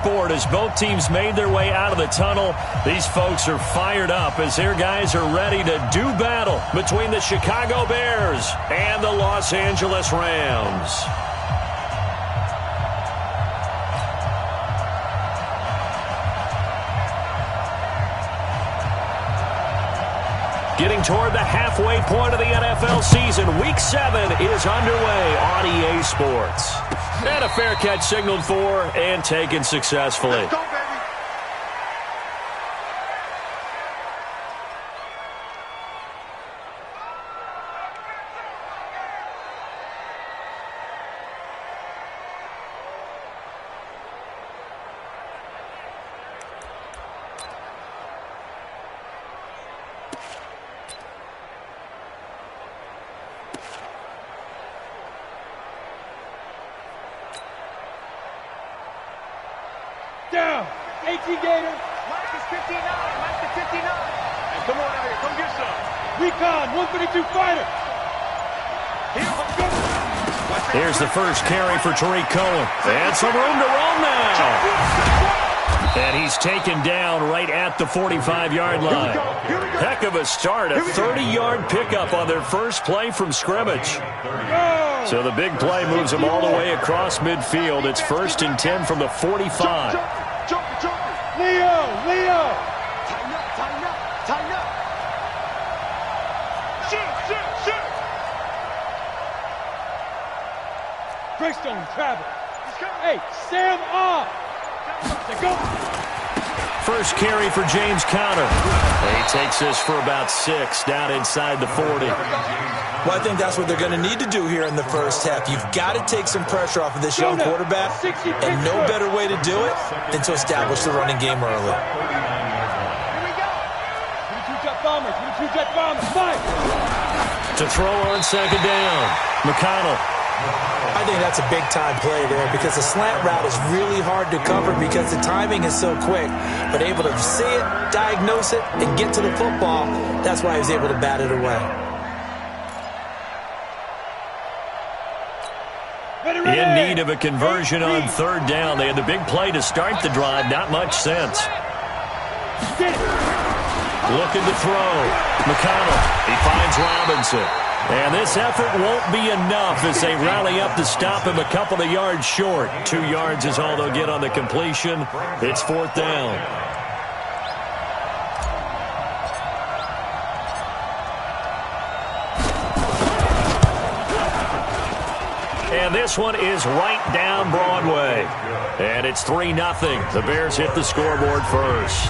sport as both teams made their way out of the tunnel. These folks are fired up as their guys are ready to do battle between the Chicago Bears and the Los Angeles Rams. Getting toward the halfway point of the NFL season, Week 7 is underway on EA Sports. And a fair catch signaled for and taken successfully. Let's go, baby. Down. 18 Gator. Mike is 59. Mike is 59. Hey, come on out here. Come get some. Recon. 152 fighter. Here's the first carry for Tariq Cohen. And some room to run now. And he's taken down right at the 45-yard line. Heck of a start. A 30-yard pickup on their first play from scrimmage. So the big play moves them all the way across midfield. It's 1st and 10 from the 45. Leo. Tighten up. Shoot. Greystone travel. Hey, Sam off. Let's go. First carry for James Conner. He takes this for about 6 down inside the 40. Well, I think that's what they're going to need to do here in the first half. You've got to take some pressure off of this young quarterback, and no better way to do it than to establish the running game early. Here we go. 22 jet bombers. Fight. To throw on 2nd down. McConnell. I think that's a big-time play there because the slant route is really hard to cover because the timing is so quick. But able to see it, diagnose it, and get to the football, that's why he was able to bat it away. In need of a conversion on 3rd down. They had the big play to start the drive. Not much sense. Looking to throw. McConnell. He finds Robinson. And this effort won't be enough as they rally up to stop him a couple of yards short. 2 yards is all they'll get on the completion. It's 4th down. And this one is right down Broadway. And it's 3-0. The Bears hit the scoreboard first.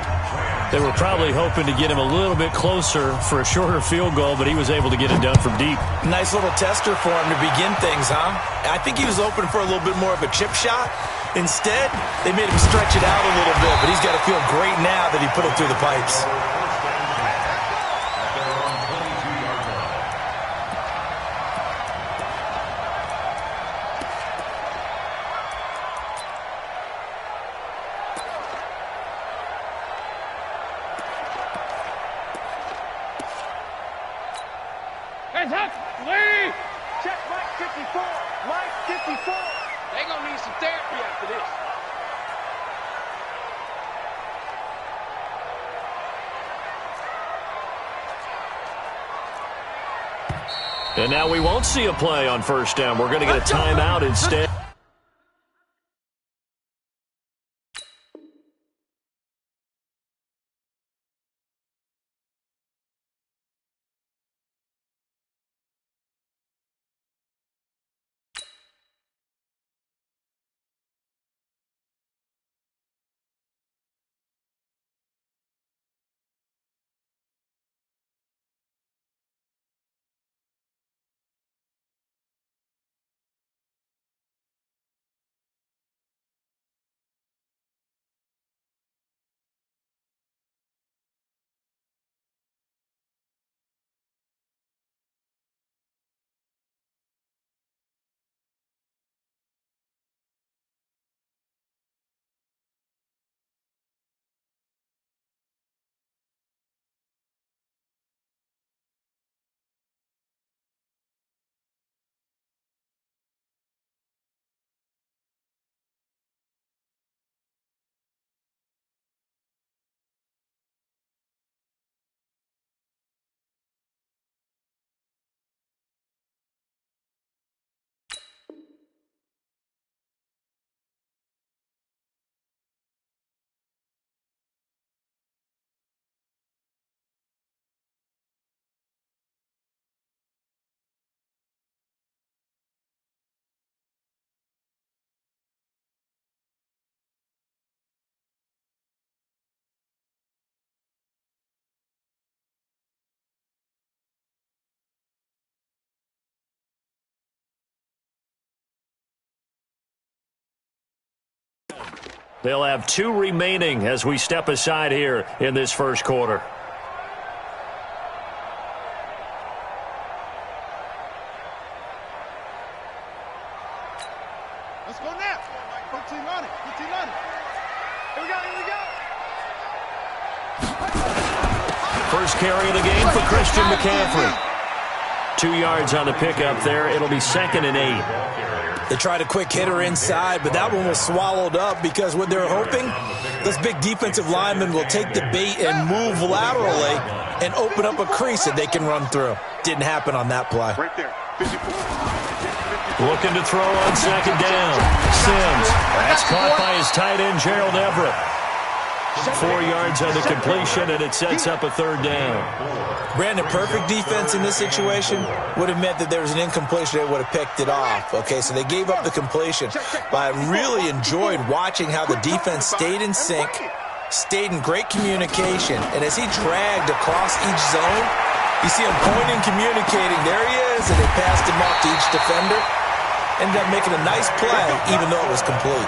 They were probably hoping to get him a little bit closer for a shorter field goal, but he was able to get it done from deep. Nice little tester for him to begin things, huh? I think he was open for a little bit more of a chip shot. Instead, they made him stretch it out a little bit, but he's got to feel great now that he put it through the pipes. Lead. Check Mike 54. Mike 54. They gonna need some therapy after this. And now we won't see a play on 1st down. We're going to get a timeout instead. They'll have 2 remaining as we step aside here in this first quarter. Let's go now. 15 on it. 15 on it. Here we go. Here we go. First carry of the game for Christian McCaffrey. 2 yards on the pickup there. It'll be 2nd and 8. They tried a quick hitter inside, but that one was swallowed up because what they're hoping, those big defensive linemen will take the bait and move laterally and open up a crease that they can run through. Didn't happen on that play. Right there. 54. Looking to throw on 2nd down. Sims. That's caught by his tight end, Gerald Everett. 4 yards on the completion, and it sets up a 3rd down. Brandon, perfect defense in this situation would have meant that there was an incompletion. They would have picked it off. Okay, so they gave up the completion. But I really enjoyed watching how the defense stayed in sync, stayed in great communication, and as he dragged across each zone, you see him pointing, communicating. There he is, and they passed him off to each defender. Ended up making a nice play, even though it was complete.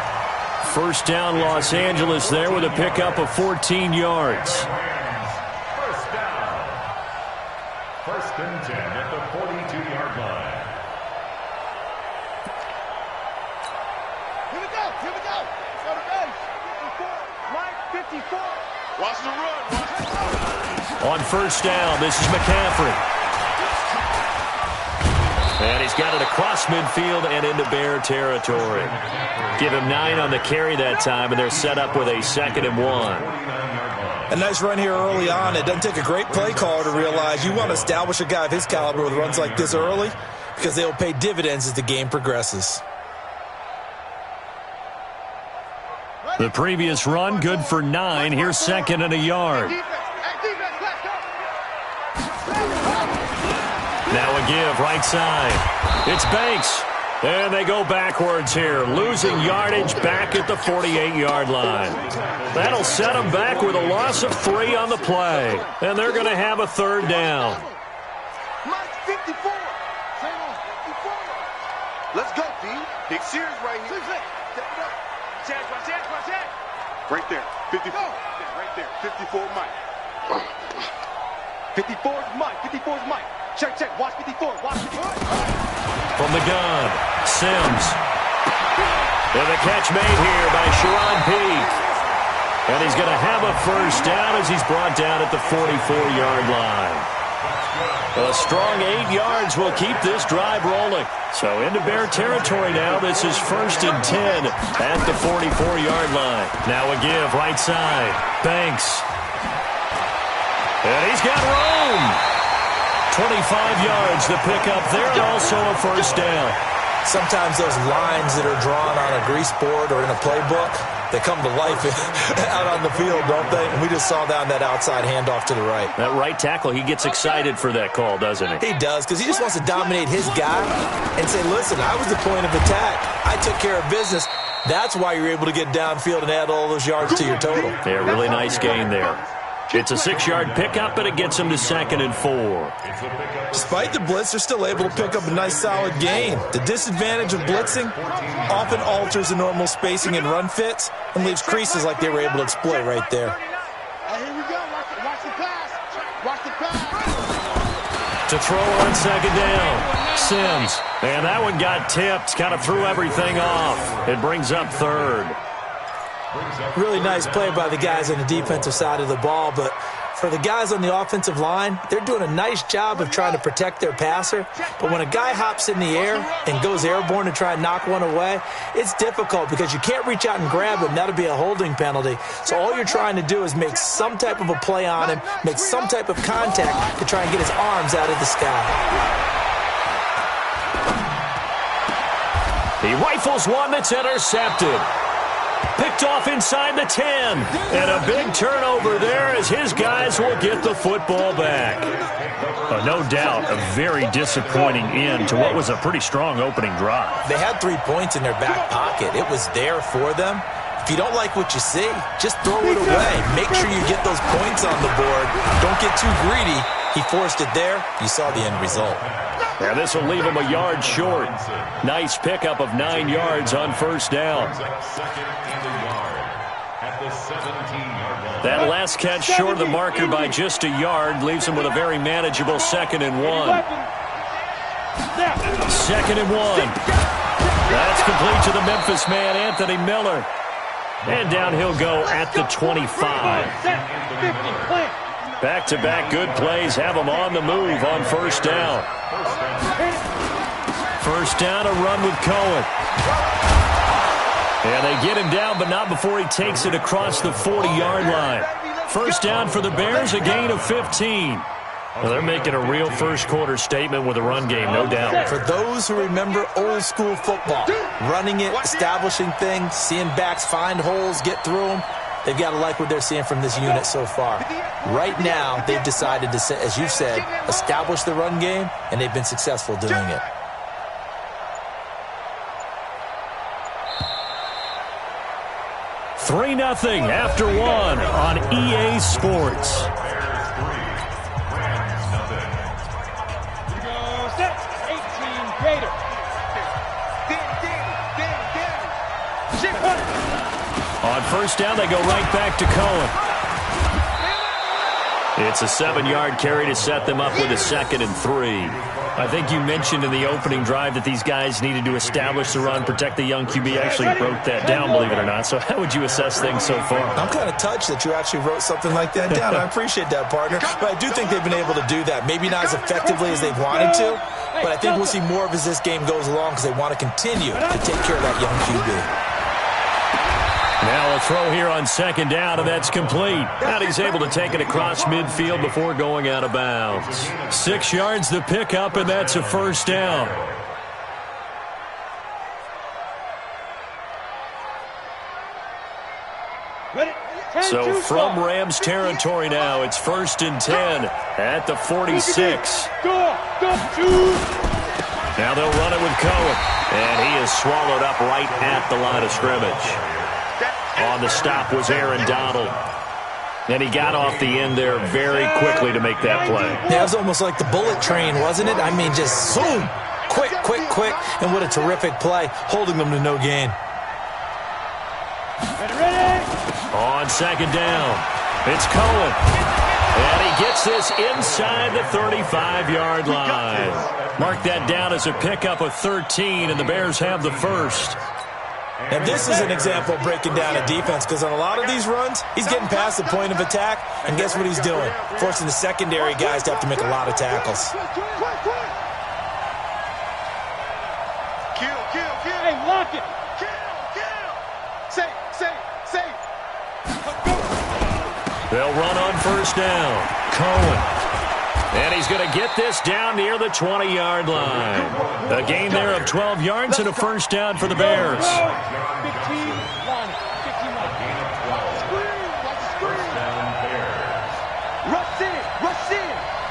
First down, Los Angeles there with a pickup of 14 yards. First down. 1st and 10 at the 42-yard line. Here we go. Here we go. Go to base. 54. Mike, 54. Watch the run. Watch the run. On first down, this is McCaffrey. And he's got it across midfield and into Bear territory. Give him 9 on the carry that time, and they're set up with a 2nd and 1. A nice run here early on. It doesn't take a great play caller to realize you want to establish a guy of his caliber with runs like this early because they'll pay dividends as the game progresses. The previous run, good for 9. Here's 2nd and a yard. Now a give, right side. It's Banks. And they go backwards here, losing yardage back at the 48-yard line. That'll set them back with a loss of 3 on the play. And they're going to have a 3rd down. Mike, 54. Let's go, D. Big series right here. Right there. 54. Right there. 54 Mike. 54 is Mike. 54 is Mike. Check. Watch 54. Watch 54. From the gun, Sims. And the catch made here by Sharon Peake. And he's going to have a 1st down as he's brought down at the 44-yard line. A strong 8 yards will keep this drive rolling. So into Bear territory now. This is 1st and 10 at the 44-yard line. Now a give, right side. Banks. And he's got room. 25 yards to pick up there, and also a 1st down. Sometimes those lines that are drawn on a grease board or in a playbook, they come to life out on the field, don't they? And we just saw that on that outside handoff to the right. That right tackle, he gets excited for that call, doesn't he? He does, because he just wants to dominate his guy and say, listen, I was the point of attack. I took care of business. That's why you're able to get downfield and add all those yards to your total. Yeah, really nice gain there. It's a 6-yard pickup, and it gets them to 2nd and 4. Despite the blitz, they're still able to pick up a nice, solid gain. The disadvantage of blitzing often alters the normal spacing and run fits and leaves creases like they were able to exploit right there. Here we go. Watch the pass. Watch the pass. To throw on 2nd down, Sims. And that one got tipped, kind of threw everything off. It brings up 3rd. Really nice play by the guys on the defensive side of the ball, but for the guys on the offensive line, they're doing a nice job of trying to protect their passer. But when a guy hops in the air and goes airborne to try and knock one away, it's difficult because you can't reach out and grab him. That'll be a holding penalty. So all you're trying to do is make some type of a play on him, make some type of contact to try and get his arms out of the sky. He rifles one that's intercepted. Picked off inside the 10. And a big turnover there as his guys will get the football back. No doubt a very disappointing end to what was a pretty strong opening drive. They had 3 points in their back pocket. It was there for them. If you don't like what you see, just throw it away. Make sure you get those points on the board. Don't get too greedy. He forced it there. You saw the end result. Now this will leave him a yard short. Nice pickup of 9 yards on 1st down. at the 17-yard line. That last catch short of the marker by just a yard leaves him with a very manageable 2nd and 1. 2nd and 1. That's complete to the Memphis man, Anthony Miller. And down he'll go at the 25. Back-to-back good plays have him on the move on first down. First down, a run with Cohen. And they get him down, but not before he takes it across the 40-yard line. First down for the Bears, a gain of 15. Well, they're making a real first-quarter statement with a run game, no doubt. For those who remember old-school football, running it, establishing things, seeing backs find holes, get through them, they've got to like what they're seeing from this unit so far. Right now, they've decided to, as you've said, establish the run game, and they've been successful doing it. Three 3-0 after 1 on EA Sports. On first down, they go right back to Cohen. It's a 7-yard carry to set them up with a 2nd and 3. I think you mentioned in the opening drive that these guys needed to establish the run, protect the young QB. Actually wrote that down, believe it or not. So how would you assess things so far? I'm kind of touched that you actually wrote something like that down. I appreciate that, partner. But I do think they've been able to do that. Maybe not as effectively as they've wanted to, but I think we'll see more of as this game goes along because they want to continue to take care of that young QB. Now a throw here on 2nd down, and that's complete. And he's able to take it across midfield before going out of bounds. 6 yards the pickup, and that's a first down. So from Rams territory now, it's 1st and 10 at the 46. Now they'll run it with Cohen, and he is swallowed up right at the line of scrimmage. On the stop was Aaron Donald. And he got off the end there very quickly to make that play. Yeah, it was almost like the bullet train, wasn't it? I mean, just zoom. Quick, and what a terrific play, holding them to no gain. On 2nd down, it's Cohen. And he gets this inside the 35-yard line. Mark that down as a pickup of 13, and the Bears have the first. And this is an example of breaking down a defense because on a lot of these runs, he's getting past the point of attack, and guess what he's doing? Forcing the secondary guys to have to make a lot of tackles. Hey, lock it. Say. They'll run on first down. Cohen. And he's going to get this down near the 20-yard line. A gain there of 12 yards and a first down for the Bears. 15-1.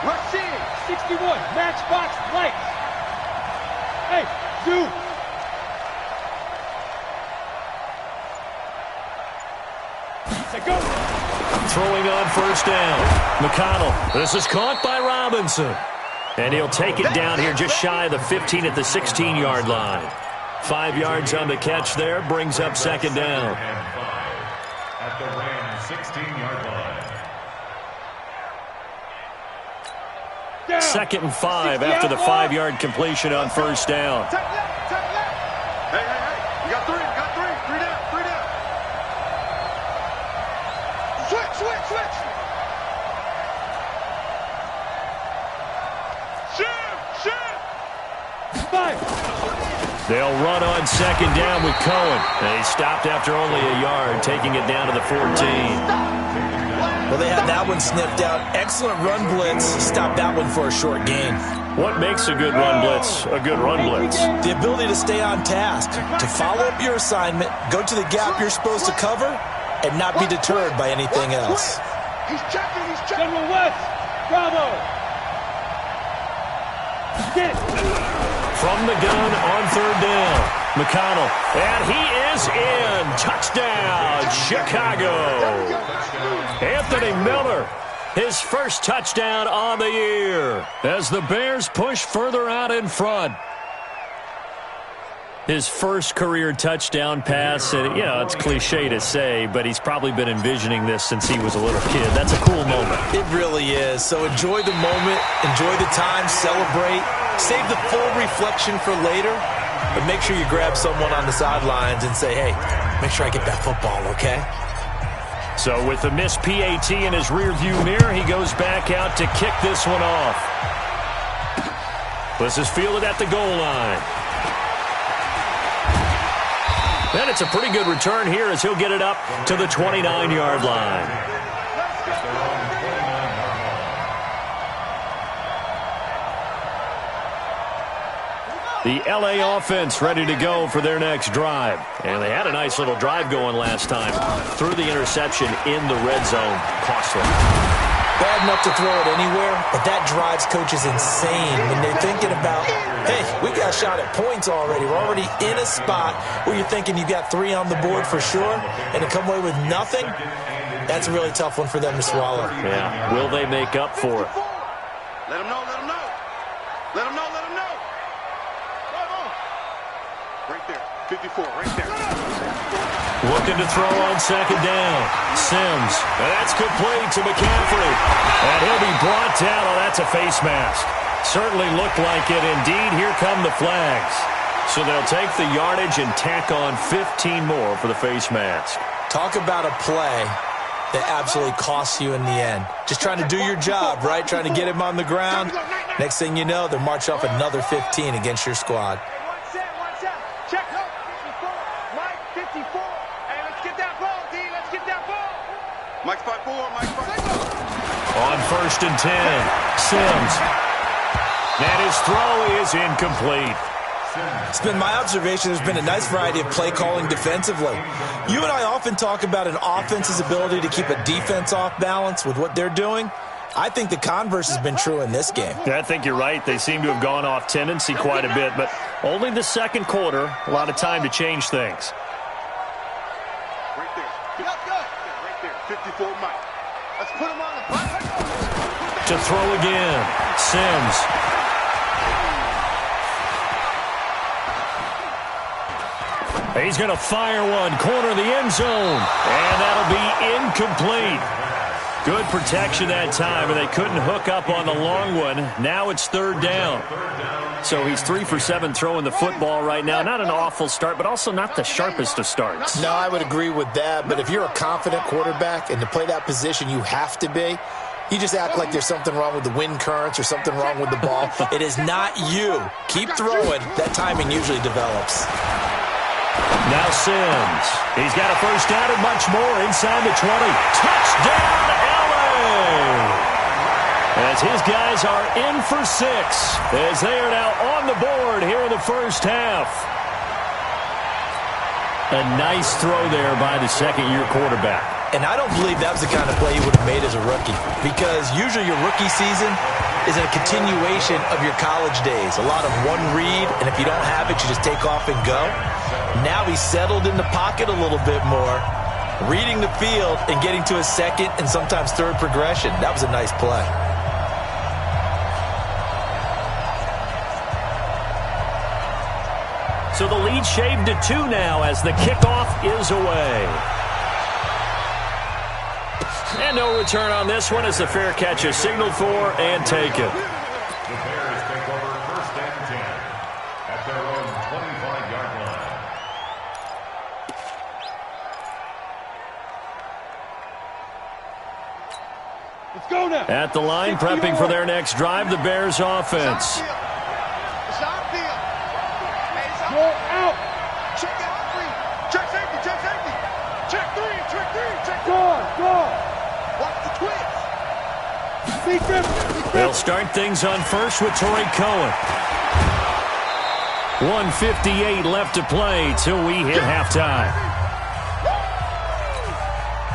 Rush in. 61. Matchbox lights. Hey, dude. Go. Throwing on first down. McConnell. This is caught by Robinson. And he'll take it down here just shy of the 15 at the 16-yard line. 5 yards on the catch there. Brings up 2nd down. At the Rams 16-yard line. 2nd and 5 after the 5-yard completion on first down. Hey. You got three. Three down. Switch. Shoot. 5. They'll run on 2nd down with Cohen. They stopped after only a yard, taking it down to the 14. Well, they had that one sniffed out. Excellent run blitz. Stopped that one for a short gain. What makes a good run blitz a good run blitz? The ability to stay on task, to follow up your assignment, go to the gap you're supposed to cover, and not be deterred by anything else. He's checking. General West. Bravo. Get it. From the gun on 3rd down. McConnell. And he is in. Touchdown, Chicago. Anthony Miller. His first touchdown on the year as the Bears push further out in front. His first career touchdown pass, and, you know, it's cliche to say, but he's probably been envisioning this since he was a little kid. That's a cool moment. It really is. So enjoy the moment, enjoy the time, celebrate, save the full reflection for later, but make sure you grab someone on the sidelines and say, hey, make sure I get that football, okay? So with the missed PAT in his rearview mirror, he goes back out to kick this one off. This is fielded at the goal line. And it's a pretty good return here as he'll get it up to the 29-yard line. The LA offense ready to go for their next drive. And they had a nice little drive going last time. Threw the interception in the red zone. Costly. Bad enough to throw it anywhere, but that drives coaches insane when they're thinking about, hey, we got a shot at points already. We're already in a spot where you're thinking you got 3 on the board for sure, and to come away with nothing, that's a really tough one for them to swallow. Yeah, will they make up for it? Let them know, let them know. Let them know, let them know. Right there, 54, right there. Looking to throw on second down. Sims. And that's complete to McCaffrey. And he'll be brought down. Oh, that's a face mask. Certainly looked like it. Indeed, here come the flags. So they'll take the yardage and tack on 15 more for the face mask. Talk about a play that absolutely costs you in the end. Just trying to do your job, right? Trying to get him on the ground. Next thing you know, they're marching off another 15 against your squad. Check. 54. Mike, 54. Hey, let's get that ball, D. Let's get that ball. Mike's 5-4. Mike's 5-4. On 1st and 10. Sims. And his throw is incomplete. It's been my observation there's been a nice variety of play calling defensively. You and I often talk about an offense's ability to keep a defense off balance with what they're doing. I think the converse has been true in this game. I think you're right. They seem to have gone off tendency quite a bit, but only the second quarter, a lot of time to change things. Right there. Right there. 54 Mike. Let's put him on the front. To throw again. Sims. He's going to fire one. Corner of the end zone. And that'll be incomplete. Good protection that time, and they couldn't hook up on the long one. Now it's 3rd down. So he's 3 for 7 throwing the football right now. Not an awful start, but also not the sharpest of starts. No, I would agree with that. But if you're a confident quarterback and to play that position you have to be, you just act like there's something wrong with the wind currents or something wrong with the ball. It is not you. Keep throwing. That timing usually develops. Now Sims. He's got a first down and much more inside the 20. Touchdown, as his guys are in for 6 as they are now on the board here in the first half. A nice throw there by the second-year quarterback. And I don't believe that was the kind of play he would have made as a rookie, because usually your rookie season is a continuation of your college days. A lot of one read, and if you don't have it, you just take off and go. Now he's settled in the pocket a little bit more, reading the field and getting to his second and sometimes third progression. That was a nice play. So the lead shaved to 2 now as the kickoff is away. And no return on this one as the fair catch is signaled for and taken. The Bears take over 1st and 10 at their own 25-yard line. Let's go now. At the line, prepping for their next drive, the Bears offense. Go out. Check out 3. Check safety. Check safety. Check 3. Check 3. Check 3. Go. Watch the twist. They'll start things on first with Torrey Cohen. 1:58 left to play till we hit halftime.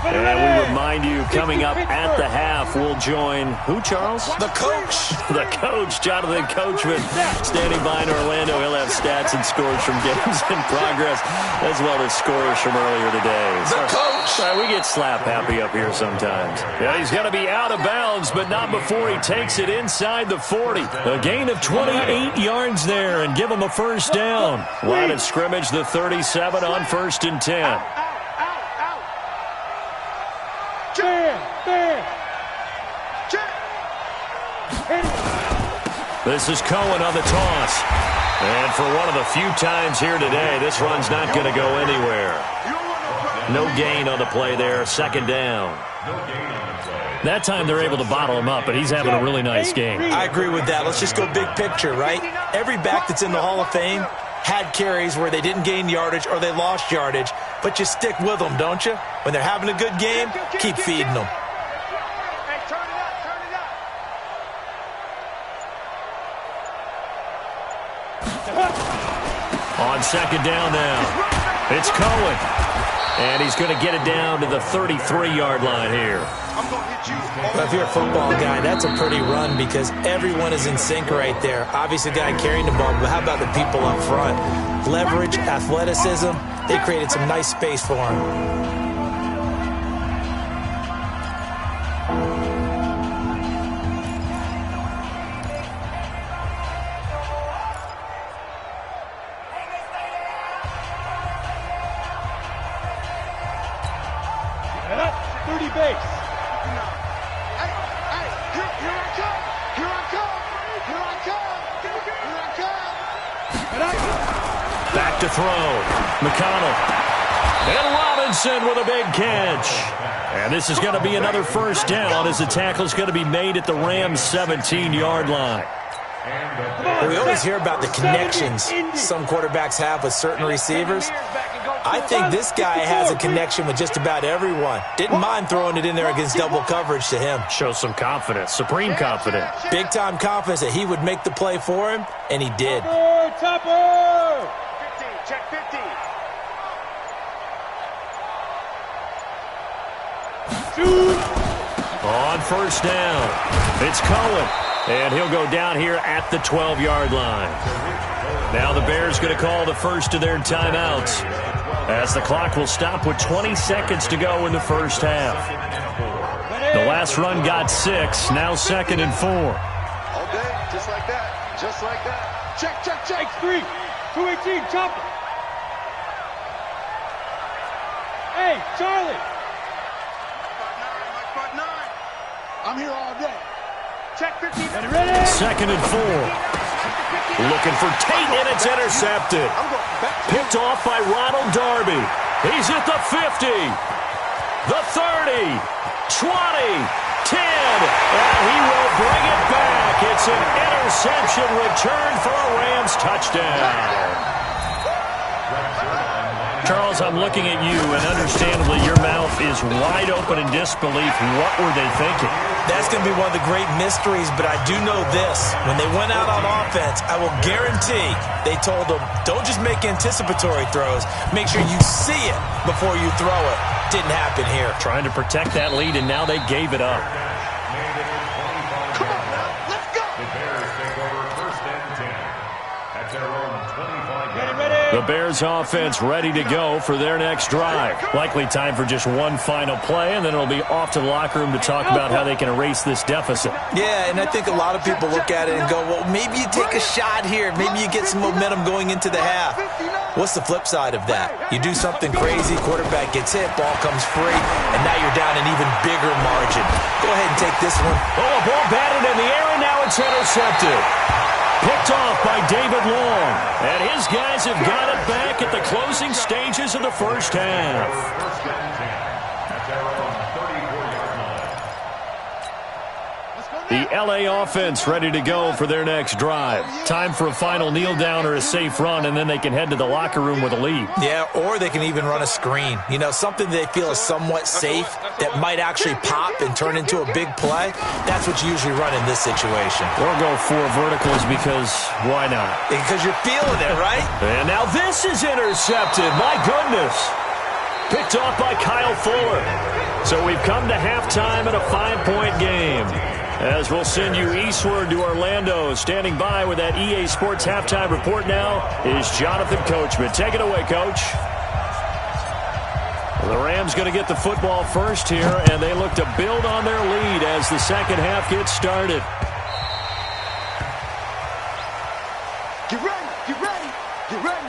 And we remind you, coming up at the half, we'll join who, Charles? The coach. The coach, Jonathan Coachman, standing by in Orlando. He'll have stats and scores from games in progress, as well as scores from earlier today. The coach. We get slap happy up here sometimes. Yeah, he's going to be out of bounds, but not before he takes it inside the 40. A gain of 28 yards there, and give him a first down. Line of scrimmage, the 37 on 1st and 10. This is Cohen on the toss. And for one of the few times here today, this run's not going to go anywhere. No gain on the play there. 2nd down. That time they're able to bottle him up, but he's having a really nice game. I agree with that. Let's just go big picture, right? Every back that's in the Hall of Fame had carries where they didn't gain yardage or they lost yardage, but you stick with them, don't you? When they're having a good game, keep feeding them. On 2nd down now, it's Cohen. And he's going to get it down to the 33-yard line here. Well, if you're a football guy, that's a pretty run because everyone is in sync right there. Obviously, the guy carrying the ball, but how about the people up front? Leverage, athleticism, they created some nice space for him. Back to throw. McConnell. And Robinson with a big catch. And this is going to be another first down as the tackle's going to be made at the Rams' 17-yard line. We always hear about the connections some quarterbacks have with certain receivers. I think this guy has a connection with just about everyone. Didn't mind throwing it in there against double coverage to him. Shows some confidence, supreme confidence. Big-time confidence that he would make the play for him, and he did. Topper! 50, check 50. On first down, it's Cohen. And he'll go down here at the 12-yard line. Now the Bears going to call the first of their timeouts, as the clock will stop with 20 seconds to go in the first half. The last run got 6, now 2nd and 4. All day, just like that. Just like that. Check, check, check. X3, 218, chopper. Hey, Charlie. Mike 5'9". I'm here all day. Check 50. Ready? 2nd and 4. Looking for Tate, and it's intercepted. Picked off by Ronald Darby. He's at the 50, the 30, 20, 10, and he will bring it back. It's an interception return for a Rams touchdown. Charles, I'm looking at you, and understandably your mouth is wide open in disbelief. What were they thinking? That's going to be one of the great mysteries, but I do know this. When they went out on offense, I will guarantee they told them, don't just make anticipatory throws. Make sure you see it before you throw it. Didn't happen here. Trying to protect that lead, and now they gave it up. Come on now, let's go. The Bears take over 1st and 10 at their own 25-yard line. The Bears offense ready to go for their next drive. Likely time for just one final play, and then it'll be off to the locker room to talk about how they can erase this deficit. Yeah, and I think a lot of people look at it and go, well, maybe you take a shot here. Maybe you get some momentum going into the half. What's the flip side of that? You do something crazy, quarterback gets hit, ball comes free, and now you're down an even bigger margin. Go ahead and take this one. Oh, a ball batted in the air, and now it's intercepted. Picked off by David Long. And his guys have got it back at the closing stages of the first half. 1st and 10 at their own 34-yard line. The L.A. offense ready to go for their next drive. Time for a final kneel down or a safe run, and then they can head to the locker room with a lead. Yeah, or they can even run a screen. You know, something they feel is somewhat safe that might actually pop and turn into a big play. That's what you usually run in this situation. Or go 4 verticals because why not? Because you're feeling it, right? And now this is intercepted. My goodness. Picked off by Kyle Fuller. So we've come to halftime in a 5-point game. As we'll send you eastward to Orlando. Standing by with that EA Sports halftime report now is Jonathan Coachman. Take it away, Coach. The Rams going to get the football first here, and they look to build on their lead as the second half gets started. Get ready, get ready, get ready.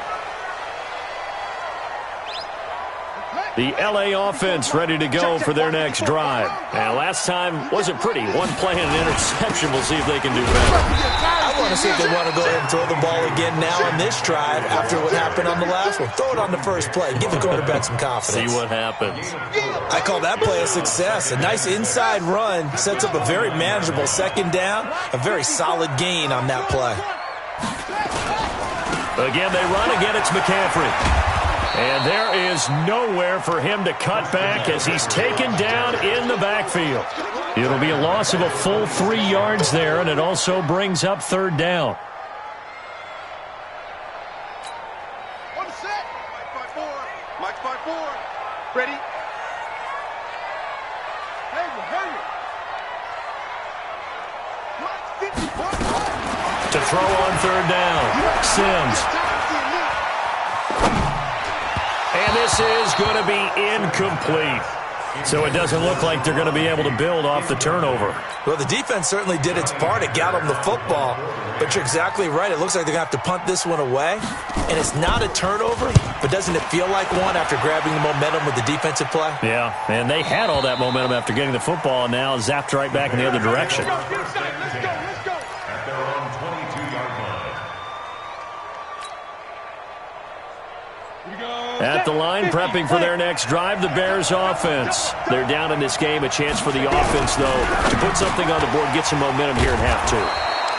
The LA offense ready to go for their next drive. And last time wasn't pretty. One play and an interception. We'll see if they can do better. I want to see if they want to go ahead and throw the ball again now on this drive after what happened on the last one. Throw it on the first play. Give the quarterback some confidence. See what happens. I call that play a success. A nice inside run sets up a very manageable second down. A very solid gain on that play. Again, they run. Again, it's McCaffrey. And there is nowhere for him to cut back as he's taken down in the backfield. It'll be a loss of a full 3 yards there, and it also brings up third down. On the set. Mike 5-4. Mike 5-4. Ready? Mike 54. To throw on third down, Sims. And this is going to be incomplete. So it doesn't look like they're going to be able to build off the turnover. Well, the defense certainly did its part. It got them the football. But you're exactly right. It looks like they're going to have to punt this one away. And it's not a turnover, but doesn't it feel like one after grabbing the momentum with the defensive play? Yeah, and they had all that momentum after getting the football and now zapped right back in the other direction. Let's go, let's go. At their own 22-yard line. At the line, prepping for their next drive, the Bears offense. They're down in this game. A chance for the offense, though, to put something on the board, get some momentum here at half two.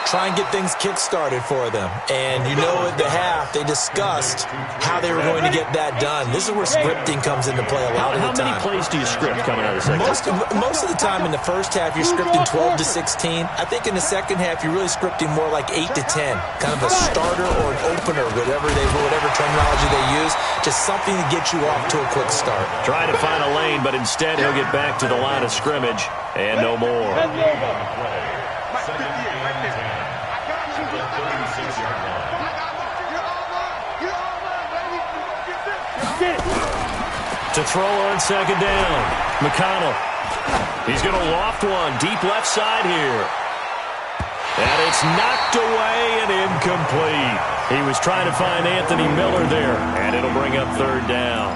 Try and get things kick-started for them. And you know at the half, they discussed how they were going to get that done. This is where scripting comes into play a lot of the time. How many plays do you script coming out of the second half? Most of the time in the first half, you're scripting 12 to 16. I think in the second half, you're really scripting more like 8 to 10. Kind of a starter or an opener, whatever terminology they use. Just something to get you off to a quick start. Try to find a lane, but instead he'll get back to the line of scrimmage and no more. To throw on second down, McConnell. He's going to loft one deep left side here. And it's knocked away and incomplete. He was trying to find Anthony Miller there, and it'll bring up third down.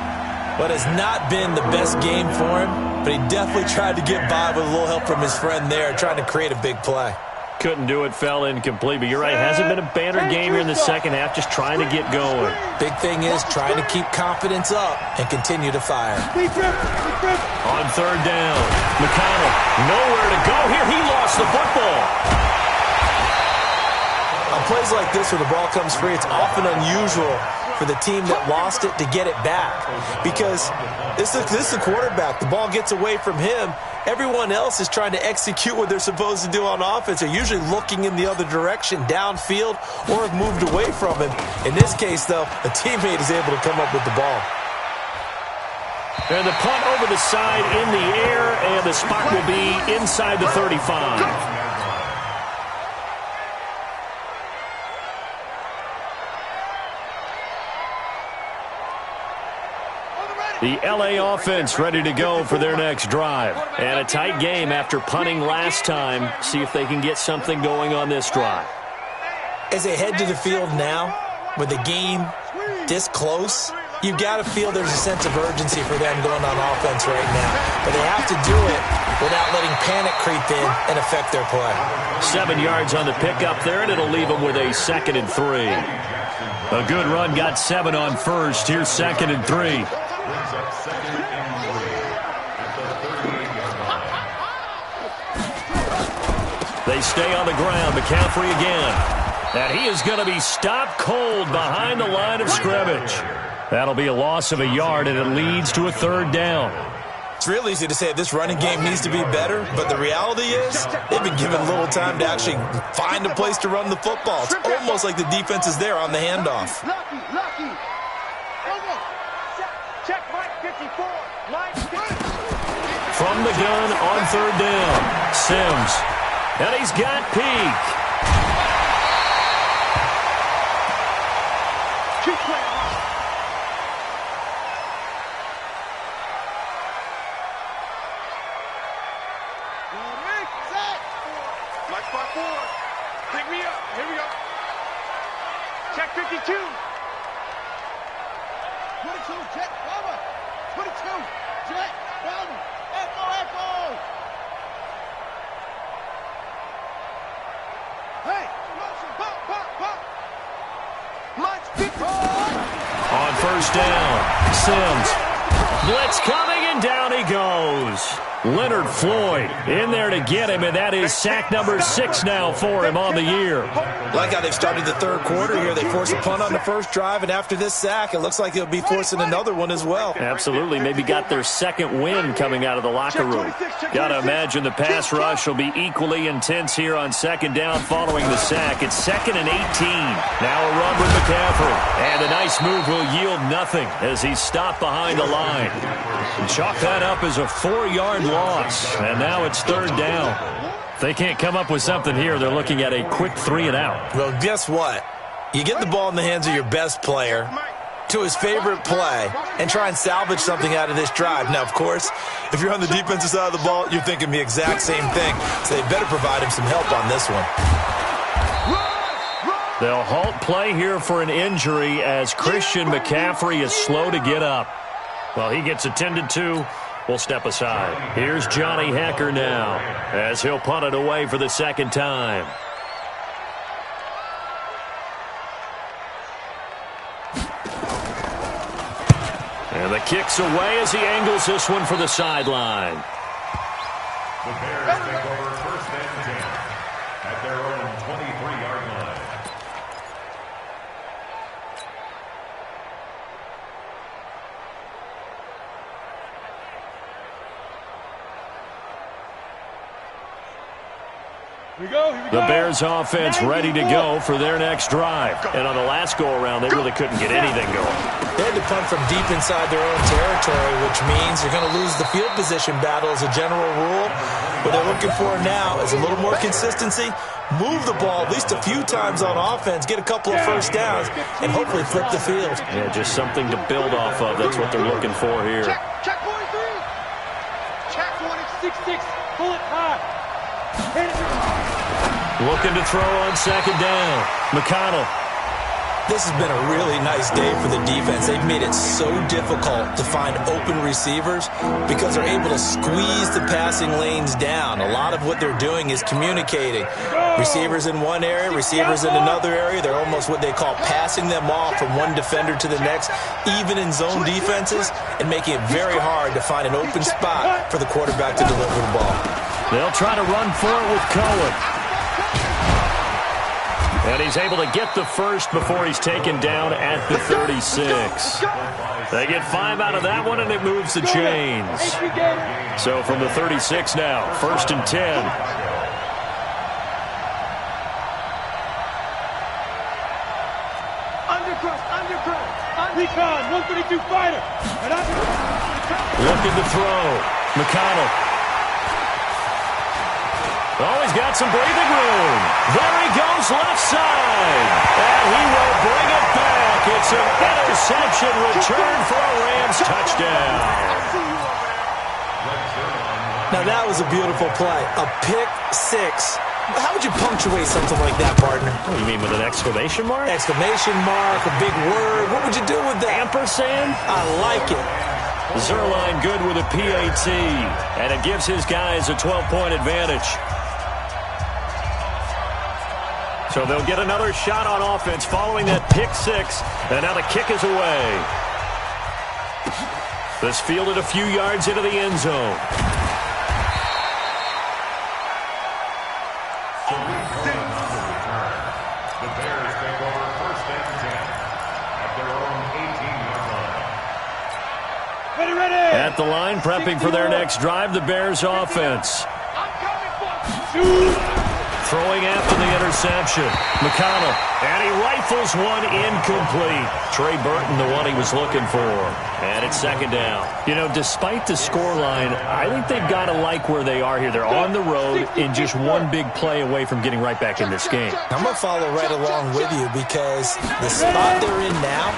But it's not been the best game for him, but he definitely tried to get by with a little help from his friend there, trying to create a big play. Couldn't do it, fell incomplete. But you're right, it hasn't been a banner game here in the second half, just trying to get going. Big thing is trying to keep confidence up and continue to fire. On third down, McConnell, nowhere to go here. He lost the football. On plays like this where the ball comes free, it's often unusual for the team that lost it to get it back. Because this is the quarterback. The ball gets away from him. Everyone else is trying to execute what they're supposed to do on offense. They're usually looking in the other direction, downfield, or have moved away from him. In this case, though, a teammate is able to come up with the ball. And the punt over the side in the air, and the spot will be inside the 35. The LA offense ready to go for their next drive. And a tight game after punting last time. See if they can get something going on this drive. As they head to the field now, with the game this close, you've got to feel there's a sense of urgency for them going on offense right now. But they have to do it without letting panic creep in and affect their play. 7 yards on the pickup there, and it'll leave them with a 2nd and 3. A good run, got 7 on first. Here's 2nd and 3. They stay on the ground. McCaffrey again. And he is going to be stopped cold behind the line of scrimmage. That'll be a loss of a yard, and it leads to a third down. It's real easy to say this running game needs to be better, but the reality is they've been given little time to actually find a place to run the football. It's almost like the defense is there on the handoff. from the gun on third down. Sims. And he's got Peak. Keep playing. My spot 4. Pick me up. Here we go. Check 52. 22, check. Over. 22. Check. Down. Echo, echo. Hey. Pop, pop, pop. Mike's 50. On first down, Sims. Blitz coming, and down he goes. Leonard Floyd in there to get him, and that is sack number 6 now for him on the year. Like how they've started the third quarter here. They force a punt on the first drive, and after this sack, it looks like they'll be forcing another one as well. Absolutely. Maybe got their second win coming out of the locker room. Got to imagine the pass rush will be equally intense here on second down following the sack. It's 2nd and 18. Now a run with McCaffrey. And a nice move will yield nothing as he's stopped behind the line. Chalk that up as a 4-yard loss. And now it's third down. If they can't come up with something here, they're looking at a quick 3 and out. Well, guess what? You get the ball in the hands of your best player to his favorite play and try and salvage something out of this drive. Now, of course, if you're on the defensive side of the ball, you're thinking the exact same thing. So they better provide him some help on this one. They'll halt play here for an injury as Christian McCaffrey is slow to get up. Well, he gets attended to. We'll step aside. Here's Johnny Hecker now as he'll punt it away for the second time. And the kick's away as he angles this one for the sideline. The Bears take over first and 10 at their own 23-yard line. Here we go. The Bears offense ready to go for their next drive. And on the last go-around, they really couldn't get anything going. They had to punt from deep inside their own territory, which means you're going to lose the field position battle as a general rule. What they're looking for now is a little more consistency, move the ball at least a few times on offense, get a couple of first downs, and hopefully flip the field. Yeah, just something to build off of. That's what they're looking for here. Check 43. Check 6-6. Pull it high. Hit it. Looking to throw on second down. McConnell. This has been a really nice day for the defense. They've made it so difficult to find open receivers because they're able to squeeze the passing lanes down. A lot of what they're doing is communicating. Receivers in one area, receivers in another area. They're almost what they call passing them off from one defender to the next, even in zone defenses, and making it very hard to find an open spot for the quarterback to deliver the ball. They'll try to run for it with Cohen. And he's able to get the first before he's taken down at the 36. They get 5 out of that one, and it moves the chains. So from the 36 now, 1st and 10. Recon, 132 fighter. Looking to throw. McConnell. Oh, he's got some breathing room. There he goes, left side. And he will bring it back. It's an interception return for a Rams touchdown. Now, that was a beautiful play. A pick six. How would you punctuate something like that, partner? Oh, you mean with an exclamation mark? Exclamation mark, a big word. What would you do with that? Ampersand? I like it. Zerline good with a PAT. And it gives his guys a 12-point advantage. So they'll get another shot on offense following that pick six. And now the kick is away. This fielded a few yards into the end zone. The Bears take over first and 10 at their own 18-yard line. Ready. At the line, prepping for their next drive, the Bears offense. Throwing after the interception. McConnell, and he rifles one incomplete. Trey Burton, the one he was looking for. And it's second down. You know, despite the scoreline, I think they've got to like where they are here. They're on the road and just one big play away from getting right back in this game. I'm going to follow right along with you because the spot they're in now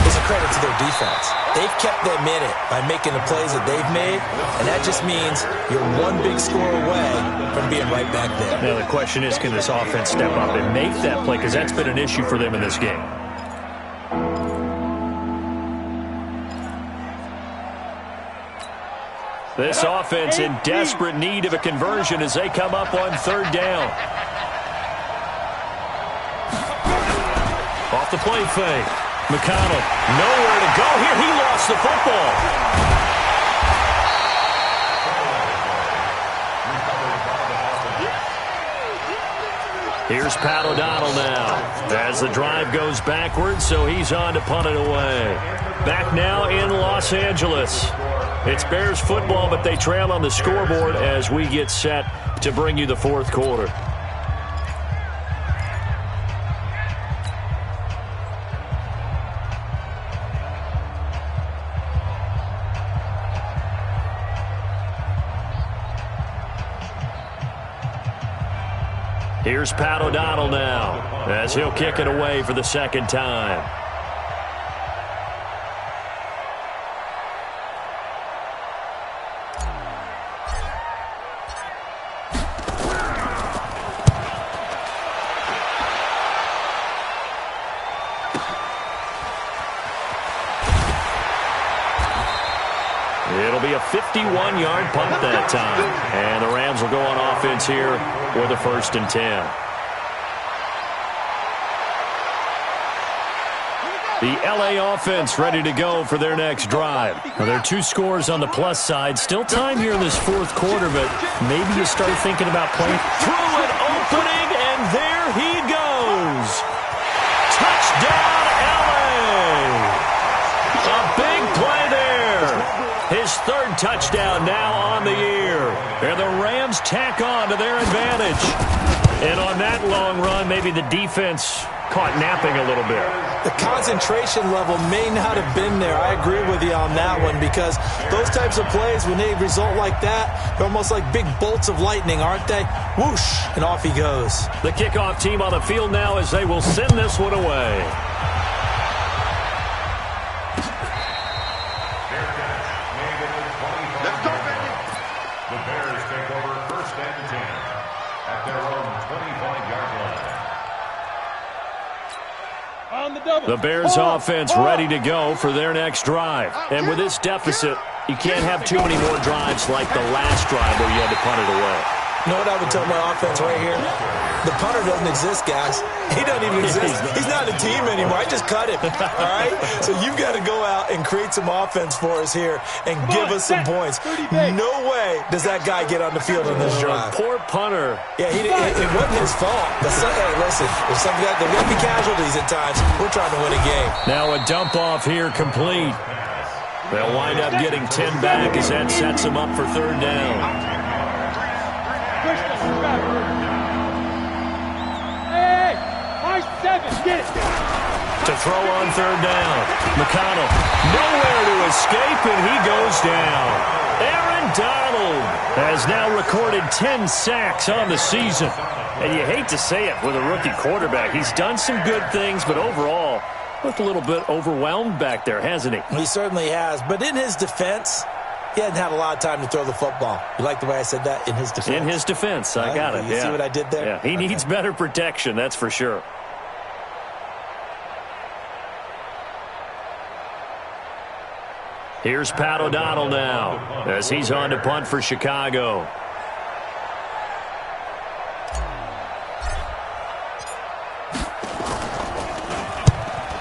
is a credit to their defense. They've kept them in it by making the plays that they've made, and that just means you're one big score away from being right back there. Now the question is, can this offense step up and make that play? Because that's been an issue for them in this game. This offense in desperate need of a conversion as they come up on third down. Off the play fake. McConnell, nowhere to go here. He lost the football. Here's Pat O'Donnell now as the drive goes backwards, so he's on to punt it away. Back now in Los Angeles. It's Bears football, but they trail on the scoreboard as we get set to bring you the fourth quarter. Here's Pat O'Donnell now as he'll kick it away for the second time. It'll be a 51-yard punt that time. And the Rams will go on offense here with a 1st and 10. The LA offense ready to go for their next drive. Now, there are 2 scores on the plus side. Still time here in this fourth quarter, but maybe you start thinking about playing through an opening, and there he goes. Touchdown, LA! A big play there. His 3rd touchdown now on the year. And the Rams tack on to their advantage. And on that long run, maybe the defense caught napping a little bit. The concentration level may not have been there. I agree with you on that one because those types of plays, when they result like that, they're almost like big bolts of lightning, aren't they? Whoosh, and off he goes. The kickoff team on the field now as they will send this one away. The Bears offense ready to go for their next drive. And with this deficit, you can't have too many more drives like the last drive where you had to punt it away. You know what I would tell my offense right here? The punter doesn't exist, guys. He doesn't even exist. He's not a team anymore. I just cut him, all right? So you've got to go out and create some offense for us here and give us some points. No way does that guy get on the field on this drive. Poor punter. Yeah, it wasn't his fault. But hey, listen, there's something there will be casualties at times. We're trying to win a game. Now a dump off here complete. They'll wind up getting 10 back as that sets them up for 3rd down. Get it. To throw on 3rd down. McConnell, nowhere to escape, and he goes down. Aaron Donald has now recorded 10 sacks on the season. And you hate to say it with a rookie quarterback. He's done some good things, but overall, looked a little bit overwhelmed back there, hasn't he? He certainly has. But in his defense, he hadn't had a lot of time to throw the football. You like the way I said that? In his defense. In his defense. I got it. You see what I did there? Yeah, he needs better protection, that's for sure. Here's Pat O'Donnell now as he's on to punt for Chicago.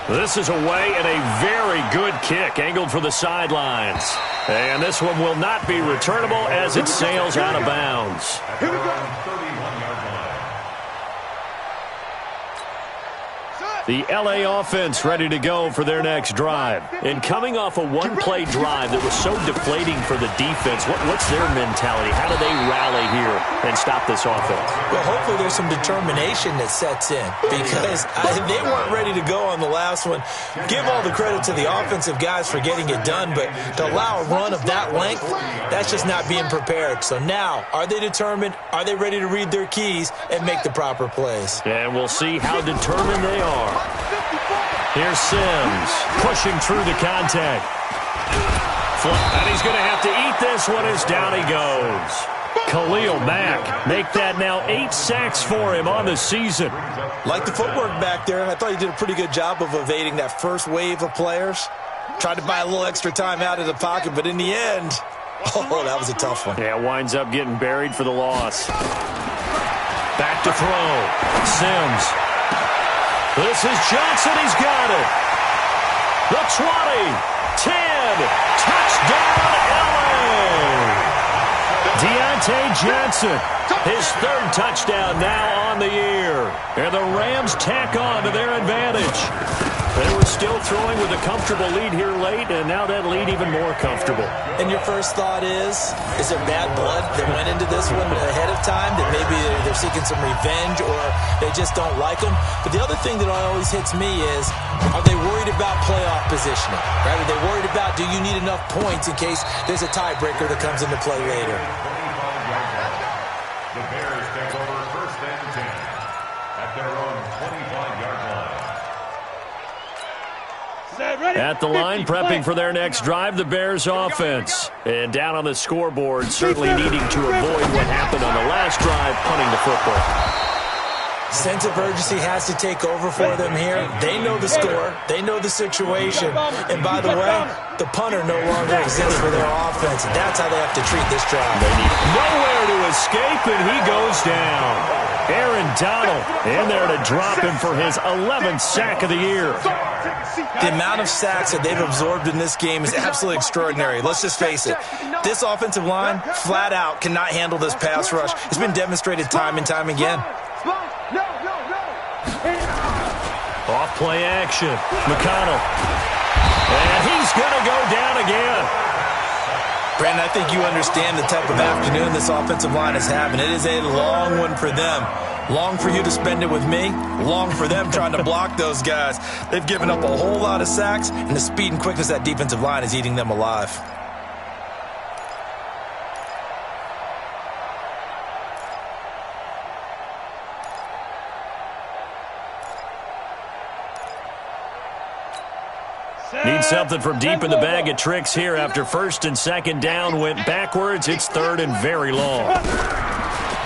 This is away and a very good kick angled for the sidelines. And this one will not be returnable as it sails out of bounds. Here we go. 31-yard line. Set. The LA offense ready to go for their next drive. And coming off a one-play drive that was so deflating for the defense, what's their mentality? How do they rally here and stop this offense? Well, hopefully there's some determination that sets in because they weren't ready to go on the last one. Give all the credit to the offensive guys for getting it done, but to allow a run of that length, that's just not being prepared. So now, are they determined? Are they ready to read their keys and make the proper plays? And we'll see how determined they are. Here's Sims pushing through the contact. And he's going to have to eat this one as down he goes. Khalil Mack make that now 8 sacks for him on the season. Like the footwork back there, I thought he did a pretty good job of evading that first wave of players. Tried to buy a little extra time out of the pocket, but in the end, oh, that was a tough one. Yeah, winds up getting buried for the loss. Back to throw. Sims. This is Johnson. He's got it. The 20, 10, touchdown LA. Deontay Johnson, his 3rd touchdown now on the year. And the Rams tack on to their advantage. They were still throwing with a comfortable lead here late, and now that lead even more comfortable. And your first thought is there bad blood that went into this one ahead of time, that maybe they're seeking some revenge or they just don't like them? But the other thing that always hits me is, are they worried about playoff positioning? Right? Are they worried about, do you need enough points in case there's a tiebreaker that comes into play later? The Bears take over 1st and 10 at their own 25-yard line. At the line, prepping for their next drive, the Bears offense. And down on the scoreboard, certainly needing to avoid what happened on the last drive, punting the football. Sense of urgency has to take over for them here. They know the score. They know the situation. And by the way, the punter no longer exists for their offense. And that's how they have to treat this drive. They need nowhere to escape, and he goes down. Aaron Donald in there to drop him for his 11th sack of the year. The amount of sacks that they've absorbed in this game is absolutely extraordinary. Let's just face it. This offensive line, flat out, cannot handle this pass rush. It's been demonstrated time and time again. Off play action. McConnell. And he's going to go down again. Brandon, I think you understand the type of afternoon this offensive line is having. It is a long one for them. Long for you to spend it with me. Long for them trying to block those guys. They've given up a whole lot of sacks, and the speed and quickness of that defensive line is eating them alive. Need something from deep in the bag of tricks here after 1st and 2nd down went backwards. It's 3rd and very long.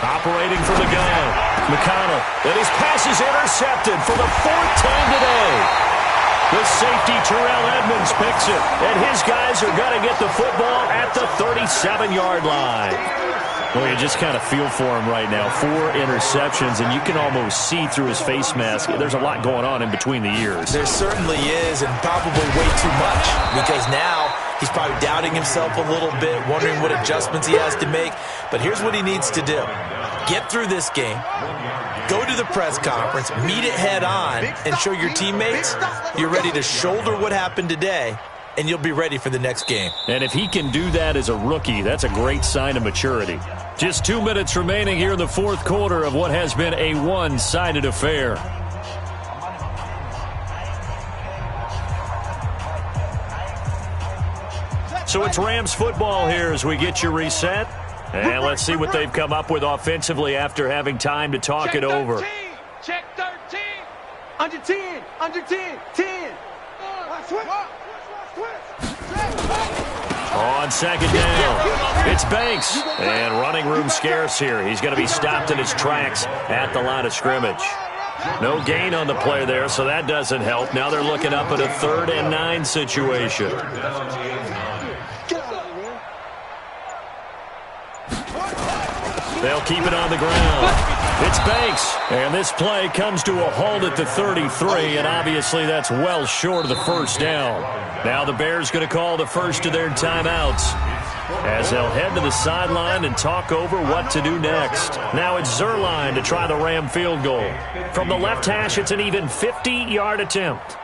Operating from the gun. McConnell. And his pass is intercepted for the 4th time today. The safety Terrell Edmonds picks it. And his guys are going to get the football at the 37-yard line. Well, you just kind of feel for him right now. 4 interceptions, and you can almost see through his face mask. There's a lot going on in between the ears. There certainly is, and probably way too much, because now he's probably doubting himself a little bit, wondering what adjustments he has to make. But here's what he needs to do. Get through this game, go to the press conference, meet it head on, and show your teammates you're ready to shoulder what happened today, and you'll be ready for the next game. And if he can do that as a rookie, that's a great sign of maturity. Just 2 minutes remaining here in the 4th quarter of what has been a one-sided affair. So it's Rams football here as we get you reset. And let's see what they've come up with offensively after having time to talk it over. Check 13. Under 10. Under 10. 10. On 2nd down, it's Banks. And running room scarce here. He's going to be stopped in his tracks at the line of scrimmage. No gain on the play there, so that doesn't help. Now they're looking up at a 3rd and 9 situation. They'll keep it on the ground. It's Banks. And this play comes to a halt at the 33, and obviously that's well short of the 1st down. Now the Bears going to call the first of their timeouts. as they'll head to the sideline and talk over what to do next. Now it's Zerline to try the Ram field goal. From the left hash, it's an even 50-yard attempt.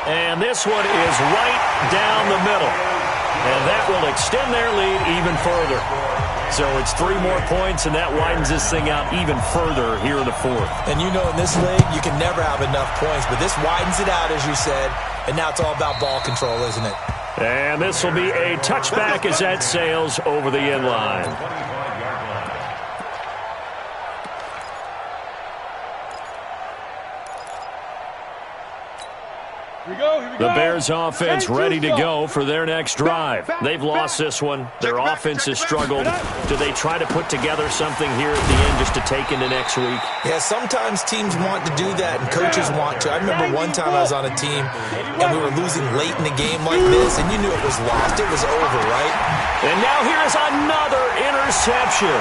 And this one is right down the middle. And that will extend their lead even further. So it's 3 more points, and that widens this thing out even further here in the fourth. And you know in this league, you can never have enough points, but this widens it out, as you said, and now it's all about ball control, isn't it? And this will be a touchback as that sails over the end line. The Bears offense ready to go for their next drive. They've lost this one. Their offense has struggled. Do they try to put together something here at the end just to take into next week? Yeah, sometimes teams want to do that and coaches want to. I remember one time I was on a team and we were losing late in the game like this, and you knew it was lost. It was over, right? And now here's another interception.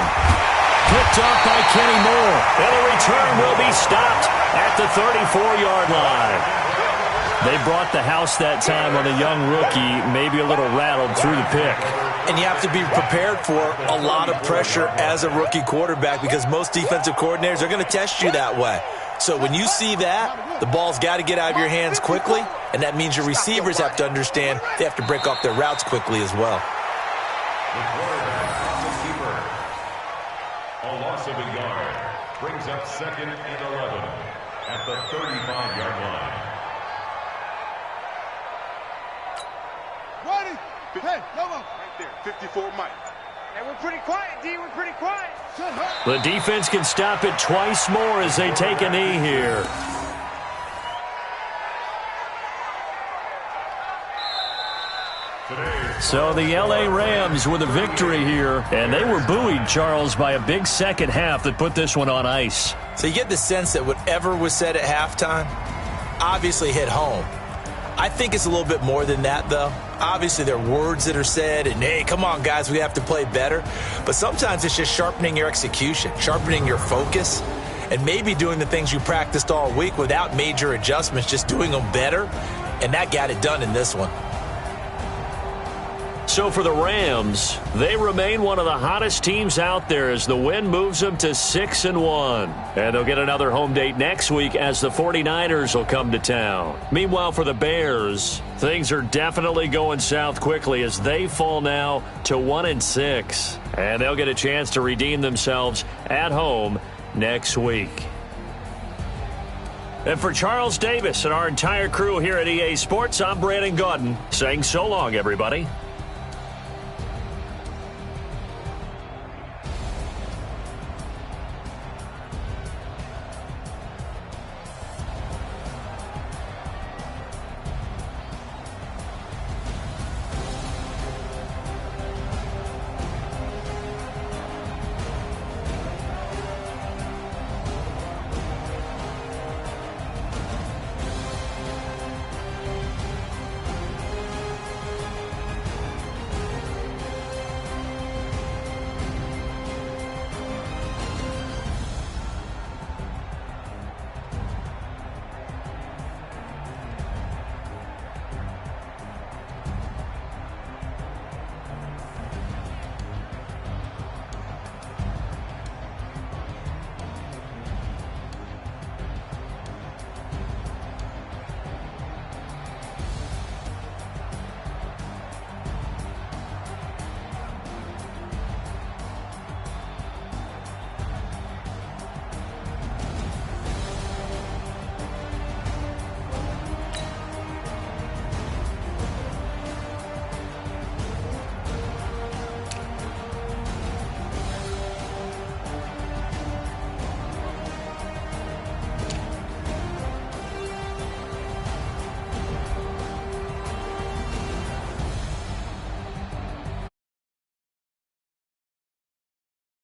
Picked up by Kenny Moore. And the return will be stopped at the 34-yard line. They brought the house that time on a young rookie, maybe a little rattled through the pick. And you have to be prepared for a lot of pressure as a rookie quarterback because most defensive coordinators are going to test you that way. So when you see that, the ball's got to get out of your hands quickly, and that means your receivers have to understand they have to break off their routes quickly as well. The quarterback from the keeper. A loss of a yard brings up 2nd and 11 at the 35-yard line. Hey, come on. Right there, 54 Mike. And we're pretty quiet, D. We're pretty quiet. The defense can stop it twice more as they take a knee here. So the L.A. Rams with a victory here, and they were buoyed, Charles, by a big second half that put this one on ice. So you get the sense that whatever was said at halftime obviously hit home. I think it's a little bit more than that, though. Obviously, there are words that are said, and, hey, come on, guys, we have to play better. But sometimes it's just sharpening your execution, sharpening your focus, and maybe doing the things you practiced all week without major adjustments, just doing them better, and that got it done in this one. So for the Rams, they remain one of the hottest teams out there as the win moves them to 6-1. And they'll get another home date next week as the 49ers will come to town. Meanwhile, for the Bears, things are definitely going south quickly as they fall now to 1-6. And they'll get a chance to redeem themselves at home next week. And for Charles Davis and our entire crew here at EA Sports, I'm Brandon Gaudin saying so long, everybody.